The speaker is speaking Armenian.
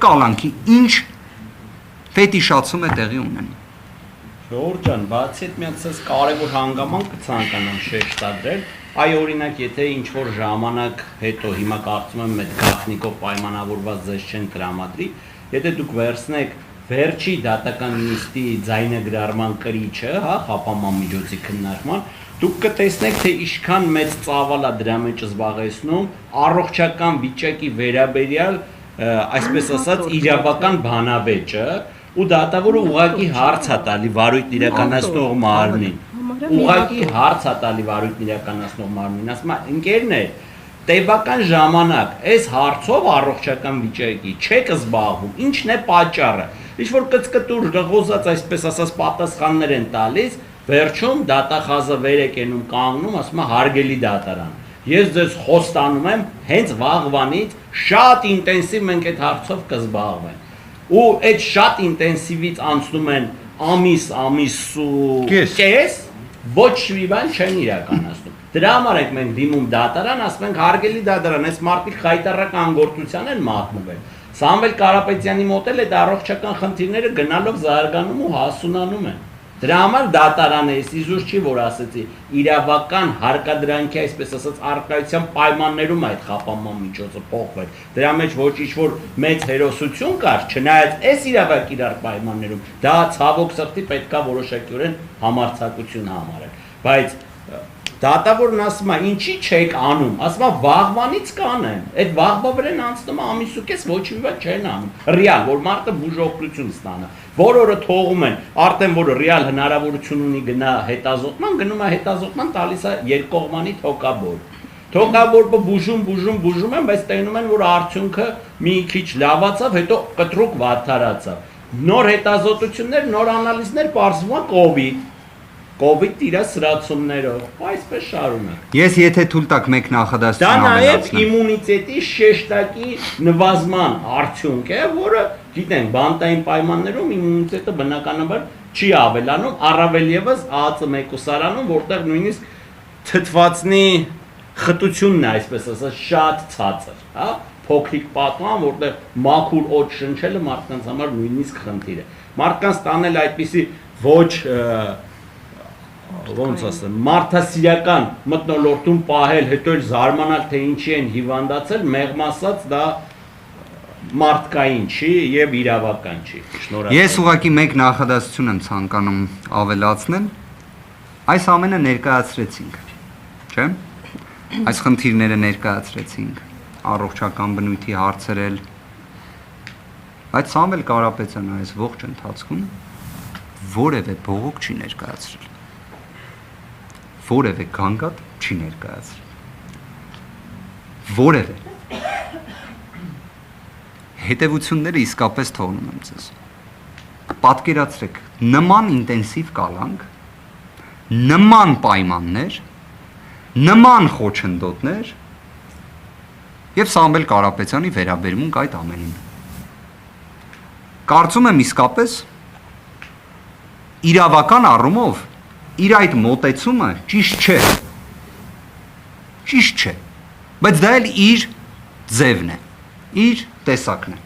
կալանքի ինչ ֆետիշացում է տեղի ունենում։ Ժողովուրդ ջան, բացի այդ միած կարևոր հանգամանք կցանկանամ շեշտադրել, այ օրինակ եթե ինչ-որ ժամանակ հետո հիմա կարծում եմ այդ գաղտնիքով պայմանավորված ձեզ չեն տրամադրի, եթե դուք վերցնեք վերջի դատական նիստի ձայնագրարման կրիչը, հա, խապաման միջոցի քննարկման, դուք կտեսնեք, թե ինչքան մեծ ծավալ է դրա մեջ զբաղեցնում առողջական վիճակի վերաբերյալ, այսպես ասած, իրավական բանավեճը, ու դատավորը ուղղակի հարց է տալի վարույթն իրականացնող մարմնին, ուղղակի հարց է տալի վարույթն իրականացնող մարմնին, ասում է, ընկերներ, տևական ժամանակ այս հարցով առողջական վիճակի չեք զբաղվում, ինչն է պատճառը, ինչ-որ կծկտուր գղոզած, այսպես ասած, պատասխաններ են տալիս, վերջում դատախազը վեր է կենում կանգնում, ասում է հարգելի դատարան, ես ձեզ խոստանում եմ, հենց վաղվանից շատ ինտենսիվ մենք այդ հարցով կզբաղվենք, ու այդ շատ ինտենսիվից անցնում են ամիս ու կես, ոչ մի բան չեն իրականացնում։ Դրա համար ենք մենք դիմում դատարան, ասում ենք հարգելի դատարան, այս մարդիկ խայտառական գործության են մատնվել։ Սամվել Կարապետյանի մոտ էլ այդ առողջական խնդիրները գնալով զարգանում ու հասունանում են։ Դրա համար դատարանը էս իզուր չի, որ ասեցի, իրավական հարկադրանքի, այսպես ասած, առկայության պայմաններում այդ խապանման միջոցը փոխվել։ Դրա մեջ ոչ ինչ-որ մեծ հերոսություն կար, չնայած այս իրավական պայմաններում, դա ցավոք սրտի պետքա որոշակիորեն համարձակություն համարել։ Բայց դատավորն ասում է, ինչի չեք անում, ասում է վաղվանից կանեն, այդ վաղվա վրան անցնում է ամիս ու կես, ոչ մի բան չեն անում, ռեալ, որ մարդը բուժօգնություն ստանա, որ օրը թողում են, արդեն որ ռեալ հնարավորություն ունի գնա հետազոտման, գնում է հետազոտման, տալիս է երկկողմանի թոկաբոր, թոկաբորը բուժում են, բայց տենում են, որ արդյունքը մի քիչ լավացավ, հետո կտրուկ վատթարացավ, նոր հետազոտություններ, նոր անալիզներ պարզվում է COVID իր սրացումներով, այսպես շարունակ։ Ես եթե թույլ տաք մեկ նախադասություն ավելացնեմ։ Դա նաև իմունիտետի շեշտակի նվազման արդյունք է, որը, գիտենք, բանտային պայմաններում իմունիտետը բնականաբար չի ավելանում, առավել ևս ԱԱԾ մեկուսարանում, որտեղ նույնիսկ թթվածնի խտությունն է, այսպես ասած, շատ ցածր, հա, փոքրիկ պատման, որտեղ մաքուր օդ շնչելը մարդկանց համար նույնիսկ խնդիր է։ Մարդկանց տանել այդպիսի ոչ ոնց ասեմ, մարդասիրական մթնոլորտում պահել, հետո էլ զարմանալ, թե ինչի են հիվանդացել, մեղմ ասած դա մարդկային չի եւ իրավական չի։ Շնորհակալ։ Ես ուղղակի մեկ նախադասություն եմ ցանկանում ավելացնել։ Այս ամենը ներկայացրեցինք, չէ՞։ Այս խնդիրները ներկայացրեցինք, առողջական բնույթի հարցեր էլ։ Բայց Սամվել Կարապետյանը այս ողջ ընթացքում որևէ բողոք չի ներկայացրել։ Որևէ գանգատ չի ներկայացրել։ Որևէ։ Հետևությունները իսկապես թողնում եմ ձեզ։ Պատկերացրեք, նման ինտենսիվ կալանք, նման պայմաններ, նման խոչընդոտներ եւ Սամվել Կարապետյանի վերաբերմունք այդ ամենին։ Կարծում եմ իսկապես իրավական առումով իր այդ մոտեցումը ճիշտ չէ։ Ճիշտ չէ։ Բայց դա էլ իր ձևն է, իր տեսակն է։